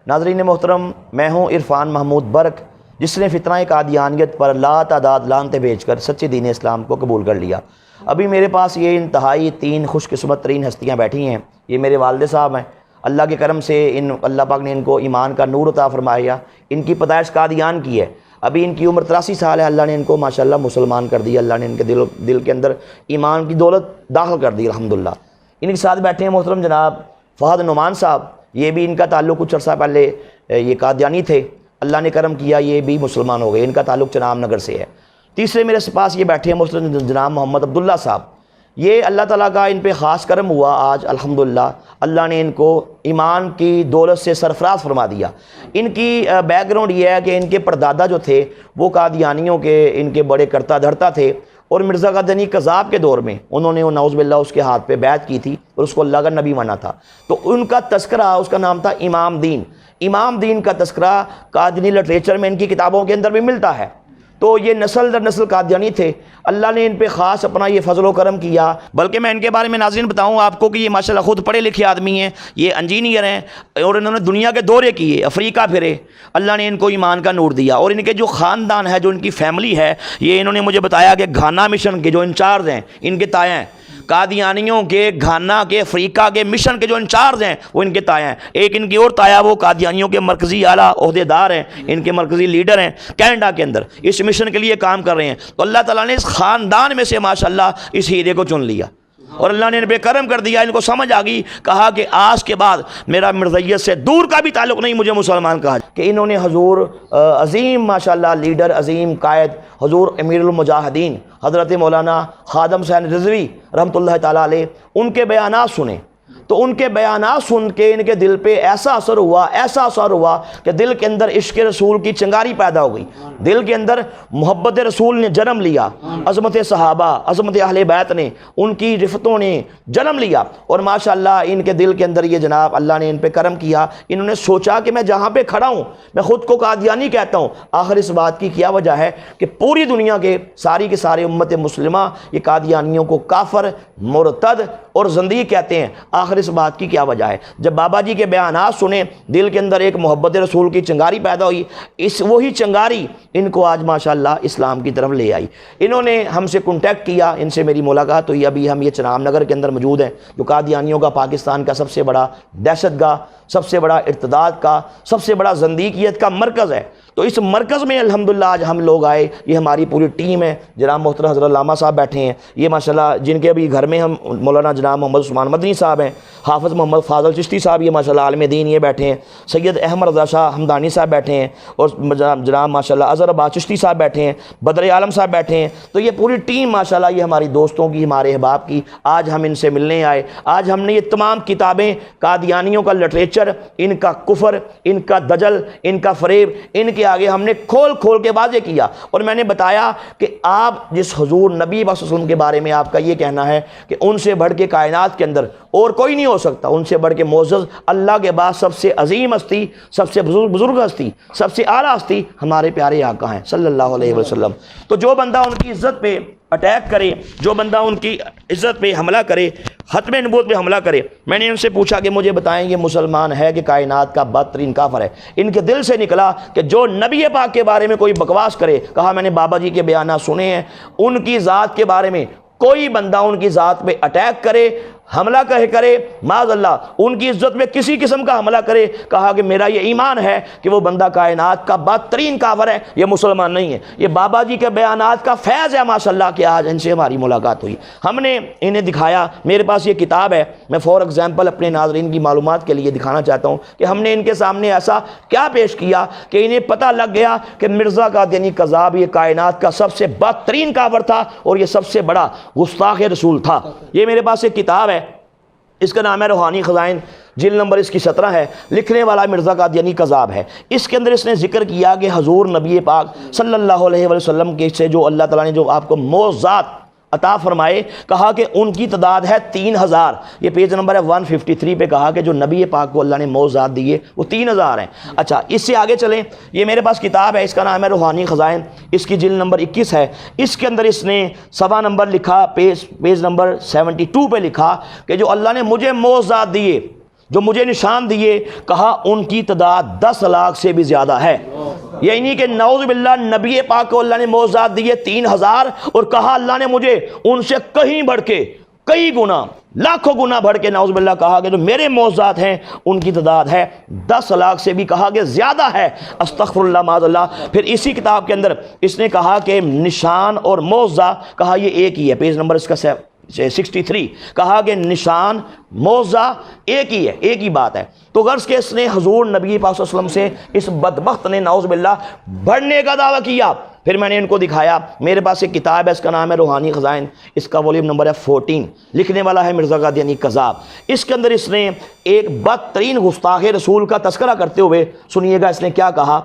ناظرین محترم، میں ہوں عرفان محمود برق، جس نے فتنہ قادیانیت پر لاتعداد لعنتیں بھیج کر سچے دین اسلام کو قبول کر لیا۔ ابھی میرے پاس یہ انتہائی 3 خوش قسمت ترین ہستیاں بیٹھی ہیں۔ یہ میرے والد صاحب ہیں، اللہ کے کرم سے اللہ پاک نے ان کو ایمان کا نور عطا فرمایا۔ ان کی پیدائش قادیان کی ہے، ابھی ان کی عمر 83 سال ہے۔ اللہ نے ان کو ماشاءاللہ مسلمان کر دیا، اللہ نے ان کے دل کے اندر ایمان کی دولت داخل کر دی الحمدللہ۔ ان کے ساتھ بیٹھے ہیں محترم جناب فہد نعمان صاحب، یہ بھی ان کا تعلق کچھ عرصہ پہلے یہ قادیانی تھے، اللہ نے کرم کیا یہ بھی مسلمان ہو گئے، ان کا تعلق چنام نگر سے ہے۔ تیسرے میرے پاس یہ بیٹھے ہیں محترم جناب محمد عبداللہ صاحب، یہ اللہ تعالیٰ کا ان پہ خاص کرم ہوا آج الحمدللہ، اللہ نے ان کو ایمان کی دولت سے سرفراز فرما دیا۔ ان کی بیک گراؤنڈ یہ ہے کہ ان کے پردادا جو تھے وہ قادیانیوں کے ان کے بڑے کرتا دھرتا تھے، اور مرزا قادیانی قذاب کے دور میں انہوں نے نعوذ باللہ اس کے ہاتھ پہ بیعت کی تھی اور اس کو اللہ کا نبی مانا تھا۔ تو ان کا تذکرہ، اس کا نام تھا امام دین۔ امام دین کا تذکرہ قادیانی لٹریچر میں ان کی کتابوں کے اندر بھی ملتا ہے۔ تو یہ نسل در نسل قادیانی تھے، اللہ نے ان پہ خاص اپنا یہ فضل و کرم کیا۔ بلکہ میں ان کے بارے میں ناظرین بتاؤں آپ کو کہ یہ ماشاءاللہ خود پڑھے لکھے آدمی ہیں، یہ انجینئر ہیں اور انہوں نے دنیا کے دورے کیے، افریقہ پھرے، اللہ نے ان کو ایمان کا نور دیا۔ اور ان کے جو خاندان ہے، جو ان کی فیملی ہے، یہ انہوں نے مجھے بتایا کہ گھانا مشن کے جو انچارج ہیں، ان کے تایا ہیں، قادیانیوں کے گھانا کے افریقہ کے مشن کے جو انچارج ہیں وہ ان کے تایا ہیں۔ ایک ان کی اور تایا وہ قادیانیوں کے مرکزی اعلیٰ عہدیدار ہیں، ان کے مرکزی لیڈر ہیں کینیڈا کے اندر، اس مشن کے لیے کام کر رہے ہیں۔ تو اللہ تعالیٰ نے اس خاندان میں سے ماشاءاللہ اس ہیرے کو چن لیا اور اللہ نے ان پہ کرم کر دیا۔ ان کو سمجھ آ گئی، کہا کہ آج کے بعد میرا مرزائیت سے دور کا بھی تعلق نہیں، مجھے مسلمان کہا۔ کہ انہوں نے حضور عظیم ماشاءاللہ لیڈر، عظیم قائد، حضور امیر المجاہدین حضرت مولانا خادم حسین رضوی رحمۃ اللہ تعالیٰ علیہ، ان کے بیانات سنے تو ان کے بیانات سن کے ان کے دل پہ ایسا اثر ہوا کہ دل کے اندر عشق رسول کی چنگاری پیدا ہو گئی، دل کے اندر محبت رسول نے جنم لیا، عظمت صحابہ، عظمت اہل بیت نے، ان کی رفتوں نے جنم لیا، اور ماشاءاللہ ان کے دل کے اندر یہ جناب اللہ نے ان پہ کرم کیا۔ انہوں نے سوچا کہ میں جہاں پہ کھڑا ہوں، میں خود کو قادیانی کہتا ہوں، آخر اس بات کی کیا وجہ ہے کہ پوری دنیا کے سارے امت مسلمہ یہ قادیانیوں کو کافر، مرتد اور زندیق کہتے ہیں۔ آخر اس بات کی کیا وجہ ہے؟ جب بابا جی کے بیانات سنے، دل کے اندر ایک محبت رسول کی چنگاری پیدا ہوئی، وہی چنگاری ان کو آج ماشاءاللہ اسلام کی طرف لے آئی۔ انہوں نے ہم سے کنٹیکٹ کیا، ان سے میری ملاقات ہوئی۔ ابھی ہم یہ چنام نگر کے اندر موجود ہیں، جو قادیانیوں کا پاکستان کا سب سے بڑا دہشت گاہ، سب سے بڑا ارتداد کا، سب سے بڑا زندیقیت کا مرکز ہے۔ تو اس مرکز میں الحمدللہ آج ہم لوگ آئے، یہ ہماری پوری ٹیم ہے۔ جناب محترم حضرت علامہ صاحب بیٹھے ہیں، یہ ماشاءاللہ جن کے ابھی گھر میں ہم مولانا جناب محمد عثمان مدنی صاحب ہیں، حافظ محمد فاضل چشتی صاحب یہ ماشاءاللہ عالم دین یہ بیٹھے ہیں، سید احمد رضا شاہ ہمدانی صاحب بیٹھے ہیں، اور جناب ماشاءاللہ اظہر عباس چشتی صاحب بیٹھے ہیں، بدر عالم صاحب بیٹھے ہیں۔ تو یہ پوری ٹیم ماشاءاللہ یہ ہماری دوستوں کی، ہمارے احباب کی، آج ہم ان سے ملنے آئے۔ آج ہم نے یہ تمام کتابیں، قادیانیوں کا لٹریچر، ان کا کفر، ان کا دجل، ان کا فریب، ان کے آگے ہم نے کھول کے واضح کیا، اور میں نے بتایا کہ آپ جس حضور نبی صلی اللہ علیہ وسلم کے بارے میں آپ کا یہ کہنا ہے کہ ان سے بڑھ کے کائنات کے اندر اور کوئی نہیں ہو سکتا، ان سے بڑھ کے معزز اللہ کے بعد سب سے عظیم ہستی، سب سے بزرگ ہستی، سب سے اعلیٰ ہستی ہمارے پیارے آقا ہیں صلی اللہ علیہ وسلم۔ تو جو بندہ ان کی عزت پہ اٹیک کرے، جو بندہ ان کی عزت پہ حملہ کرے، ختم نبوت پہ حملہ کرے، میں نے ان سے پوچھا کہ مجھے بتائیں یہ مسلمان ہے کہ کائنات کا بدترین کافر ہے؟ ان کے دل سے نکلا کہ جو نبی پاک کے بارے میں کوئی بکواس کرے، کہا میں نے بابا جی کے بیانات سنے ہیں، ان کی ذات کے بارے میں کوئی بندہ ان کی ذات پہ اٹیک کرے، حملہ کرے، معاذ اللہ ان کی عزت میں کسی قسم کا حملہ کرے، کہا کہ میرا یہ ایمان ہے کہ وہ بندہ کائنات کا بدترین کافر ہے، یہ مسلمان نہیں ہے۔ یہ بابا جی کے بیانات کا فیض ہے ماشاءاللہ کہ آج ان سے ہماری ملاقات ہوئی۔ ہم نے انہیں دکھایا، میرے پاس یہ کتاب ہے، میں فور ایگزامپل اپنے ناظرین کی معلومات کے لیے دکھانا چاہتا ہوں کہ ہم نے ان کے سامنے ایسا کیا پیش کیا کہ انہیں پتہ لگ گیا کہ مرزا قادیانی قذاب یہ کائنات کا سب سے بدترین کافر تھا اور یہ سب سے بڑا گستاخ رسول تھا۔ یہ میرے پاس ایک کتاب ہے، اس کا نام ہے روحانی خزائن، جلد نمبر اس کی 17 ہے، لکھنے والا مرزا قادیانی قذاب ہے۔ اس کے اندر اس نے ذکر کیا کہ حضور نبی پاک صلی اللہ علیہ وسلم کے سے جو اللہ تعالیٰ نے جو آپ کو معجزات عطا فرمائے، کہا کہ ان کی تعداد ہے 3000۔ یہ پیج نمبر ہے 153 پہ کہا کہ جو نبی پاک کو اللہ نے معجزات دیے وہ 3000 ہیں۔ اچھا اس سے آگے چلیں، یہ میرے پاس کتاب ہے، اس کا نام ہے روحانی خزائن، اس کی جلد نمبر 21 ہے۔ اس کے اندر اس نے صفحہ نمبر لکھا، پیج نمبر 72 پہ لکھا کہ جو اللہ نے مجھے معجزات دیے جو مجھے نشان دیے، کہا ان کی تعداد 10 لاکھ سے بھی زیادہ ہے۔ یعنی کہ نعوذ باللہ نبی پاک کو اللہ نے معجزات دیے 3000، اور کہا اللہ نے مجھے ان سے کہیں بڑھ کے، کئی گنا، لاکھوں گنا بڑھ کے نعوذ باللہ کہا کہ جو میرے معجزات ہیں ان کی تعداد ہے 10 لاکھ سے بھی کہا کہ زیادہ ہے، استغفر اللہ معاذ اللہ۔ پھر اسی کتاب کے اندر اس نے کہا کہ نشان اور معجزہ کہا یہ ایک ہی ہے، پیج نمبر اس کا 63، کہا کہ نشان معجزہ ایک ہی ہے، ایک ہی بات ہے۔ تو غرض کہ اس نے حضور نبی پاک صلی اللہ علیہ وسلم سے اس بدبخت نے نعوذ باللہ بڑھنے کا دعویٰ کیا۔ پھر میں نے ان کو دکھایا، میرے پاس ایک کتاب ہے، اس کا نام ہے روحانی خزائن، اس کا والیوم نمبر ہے 14، لکھنے والا ہے مرزا قادیانی کذاب۔ اس کے اندر اس نے ایک بدترین گستاخ رسول کا تذکرہ کرتے ہوئے سنیے گا اس نے کیا کہا۔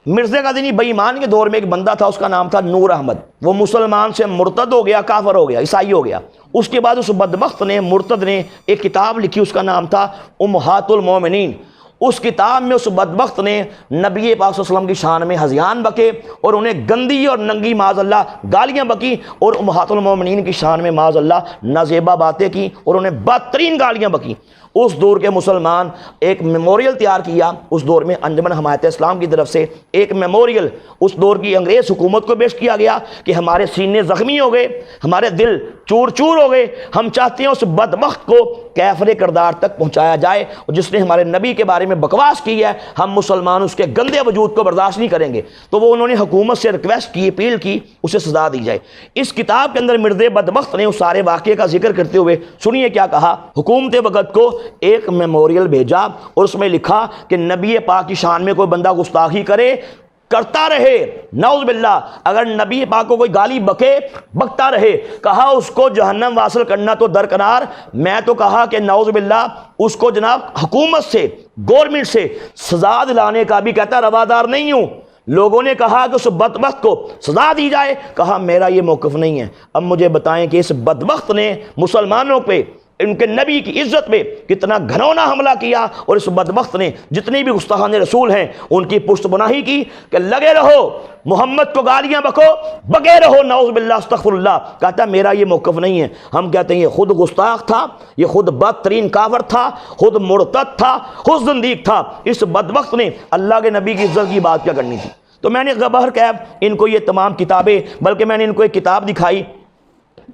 مرزا قادیانی بے ایمان کے دور میں ایک بندہ تھا، اس کا نام تھا نور احمد، وہ مسلمان سے مرتد ہو گیا، کافر ہو گیا، عیسائی ہو گیا۔ اس کے بعد اس بدبخت نے، مرتد نے ایک کتاب لکھی، اس کا نام تھا امہات المومنین۔ اس کتاب میں اس بدبخت نے نبی پاک صلی اللہ علیہ وسلم کی شان میں ہذیان بکے اور انہیں گندی اور ننگی معاذ اللہ گالیاں بکی، اور امہات المومنین کی شان میں معاذ اللہ نازیبہ باتیں کی اور انہیں بدترین گالیاں بکی۔ اس دور کے مسلمان ایک میموریل تیار کیا، اس دور میں انجمن حمایت اسلام کی طرف سے ایک میموریل اس دور کی انگریز حکومت کو پیش کیا گیا کہ ہمارے سینے زخمی ہو گئے، ہمارے دل چور چور ہو گئے، ہم چاہتے ہیں اس بدبخت کو کیفر کردار تک پہنچایا جائے، جس نے ہمارے نبی کے بارے میں بکواس کی ہے، ہم مسلمان اس کے گندے وجود کو برداشت نہیں کریں گے۔ تو وہ انہوں نے حکومت سے ریکویسٹ کی، اپیل کی، اسے سزا دی جائے۔ اس کتاب کے اندر مرزا بدبخت نے اس سارے واقعے کا ذکر کرتے ہوئے سنیے کیا کہا۔ حکومت وقت کو ایک میموریل بھیجا اور اس میں لکھا کہ نبی پاک کی شان میں کوئی بندہ گستاخی کرے، کرتا رہے، نعوذ باللہ، اگر نبی پاک کو کوئی گالی بکے، بکتا رہے، کہا اس کو جہنم واصل کرنا تو درکنار، میں تو کہا کہ نعوذ باللہ اس کو جناب حکومت سے، گورنمنٹ سے سزا دلانے کا بھی کہتا روادار نہیں ہوں۔ لوگوں نے کہا کہ اس بدبخت کو سزا دی جائے، کہا میرا یہ موقف نہیں ہے۔ اب مجھے بتائیں کہ اس بدبخت نے مسلمانوں پہ، ان کے نبی کی عزت پہ کتنا گھنونا حملہ کیا، اور اس بدبخت نے جتنی بھی گستاخان رسول ہیں ان کی پشت پناہی کی کہ لگے رہو، محمد کو گالیاں بکو، بگے رہو، نعوذ باللہ استغفر اللہ۔ کہتا میرا یہ موقف نہیں ہے۔ ہم کہتے ہیں یہ خود گستاخ تھا، یہ خود بدترین کافر تھا، خود مرتد تھا، خود زندیق تھا۔ اس بدبخت نے اللہ کے نبی کی عزت کی بات کیا کرنی تھی؟ تو میں نے بہرکیف ان کو یہ تمام کتابیں، بلکہ میں نے ان کو ایک کتاب دکھائی،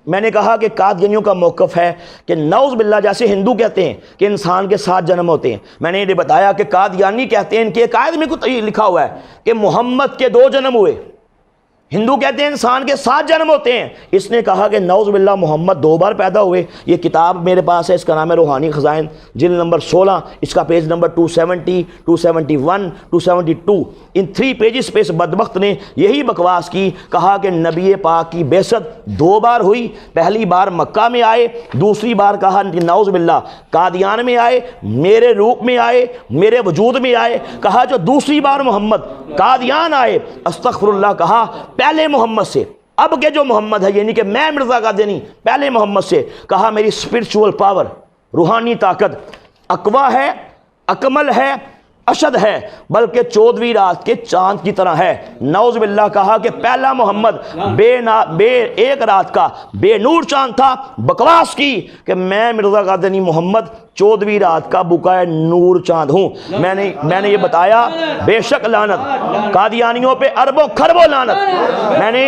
میں نے کہا کہ قادیانیوں کا موقف ہے کہ نعوذ باللہ جیسے ہندو کہتے ہیں کہ انسان کے 7 جنم ہوتے ہیں، میں نے انہیں بتایا کہ قادیانی کہتے ہیں، ان کے عقائد میں کچھ لکھا ہوا ہے کہ محمد کے 2 جنم ہوئے۔ ہندو کہتے ہیں انسان کے 7 جنم ہوتے ہیں، اس نے کہا کہ نعوذ باللہ محمد 2 بار پیدا ہوئے۔ یہ کتاب میرے پاس ہے، اس کا نام ہے روحانی خزائن، جلد نمبر 16، اس کا پیج نمبر 270، 271، 272، ان 3 پیجز پہ اس بدبخت نے یہی بکواس کی، کہا کہ نبی پاک کی بعثت 2 بار ہوئی، پہلی بار مکہ میں آئے، دوسری بار کہا کہ نعوذ باللہ قادیان میں آئے، میرے روپ میں آئے، میرے وجود میں آئے، کہا جو دوسری بار محمد قادیان آئے، استغفر اللہ، کہا پہلے محمد سے، اب کے جو محمد ہے، یعنی کہ میں مرزا قادیانی پہلے محمد سے، کہا میری اسپرچول پاور، روحانی طاقت اقویٰ ہے، اکمل ہے، اشد ہے، بلکہ 14ویں رات کے چاند کی طرح ہے۔ نعوذ باللہ کہا کہ پہلا محمد بے ایک رات کا بے نور چاند تھا، بکواس کی کہ میں مرزا قادیانی محمد 14ویں رات کا بقائے نور چاند ہوں۔ میں نے یہ بتایا، بے شک لعنت قادیانیوں پہ اربوں کھربوں لعنت۔ میں نے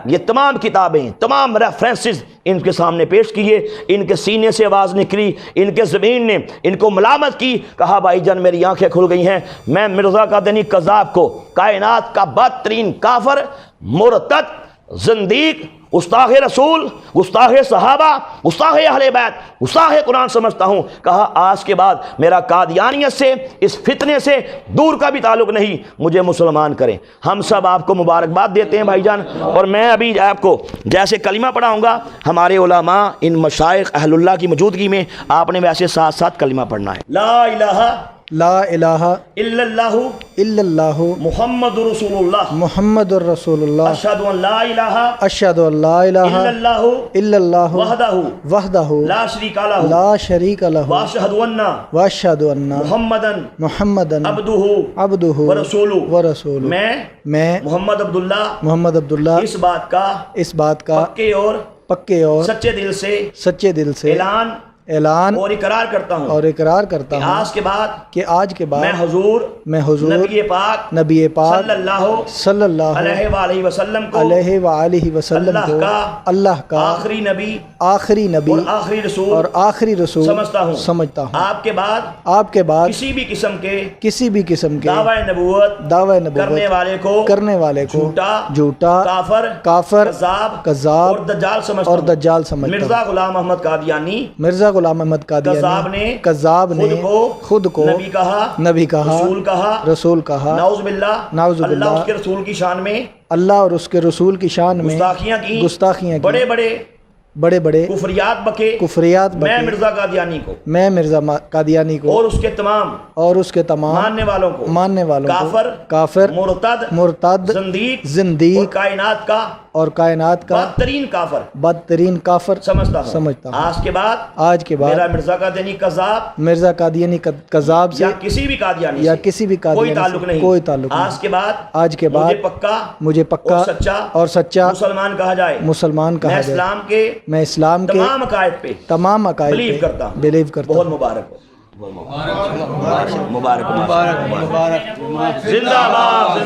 یہ تمام کتابیں، تمام ریفرنسز ان کے سامنے پیش کیے، ان کے سینے سے آواز نکلی، ان کے زمین نے ان کو ملامت کی، کہا بھائی جان میری آنکھیں کھل گئی ہیں، میں مرزا قادیانی کذاب کو، کائنات کا بدترین کافر، مرتد، زندیق، گستاخ رسول، گستاخ صحابہ، گستاخ اہل بیت، گستاخ قرآن سمجھتا ہوں۔ کہا آج کے بعد میرا قادیانیت سے، اس فتنے سے دور کا بھی تعلق نہیں، مجھے مسلمان کریں۔ ہم سب آپ کو مبارکباد دیتے ہیں بھائی جان، اور میں ابھی آپ کو جیسے کلمہ پڑھاؤں گا، ہمارے علماء ان مشائخ اہل اللہ کی موجودگی میں آپ نے ویسے ساتھ ساتھ کلمہ پڑھنا ہے۔ لا الہ لا الہ الا اللہ الا اللہ محمد رسول اللہ محمد الرسول اللہ اشہد ان لا الہ اشہد ان لا الہ الا اللہ الا اللہ وحدہ وحدہ لا شریک لہ لا شریک لہ واشہد ان واشہد ان محمدن محمدن عبدہ عبدہ ورسولہ۔ ورسولہ۔ میں محمد عبداللہ اس بات کا بات کا پکے اور پکے اور سچے دل سے سچے دل سے اعلان اور اقرار کرتا ہوں اور اقرار کرتا کہ ہوں آج کے بعد کہ آج کے بعد میں حضور حضور نبی پاک صلی اللہ علیہ وآلہ وسلم کو علیہ وآلہ وسلم کو اللہ کا آخری نبی آخری نبی اور آخری رسول اور آخری رسول سمجھتا ہوں آپ کے بعد کسی بھی قسم کے دعوی نبوت کرنے والے کو جھوٹا کافر کذاب اور دجال سمجھتا ہوں۔ مرزا غلام احمد قادیانی کذاب نے خود کو نبی کہا رسول کہا نعوذ باللہ اللہ اس کے رسول کی شان میں اللہ اور اس کے رسول کی شان میں گستاخیاں کی بڑے بڑے کفریات بکے میں مرزا قادیانی کو اور اس کے تمام ماننے والوں کو کافر مرتد زندیق اور کائنات کا بدترین کافر سمجھتا ہوں۔ آج کے بعد مرزا قادیانی کذاب سے یا کسی بھی قادیانی سے کوئی تعلق نہیں۔ آج کے بعد مجھے پکا اور سچا مسلمان کہا جائے۔ میں اسلام کے تمام عقائد پہ بلیو کرتا ہوں۔ مبارک زندہ باد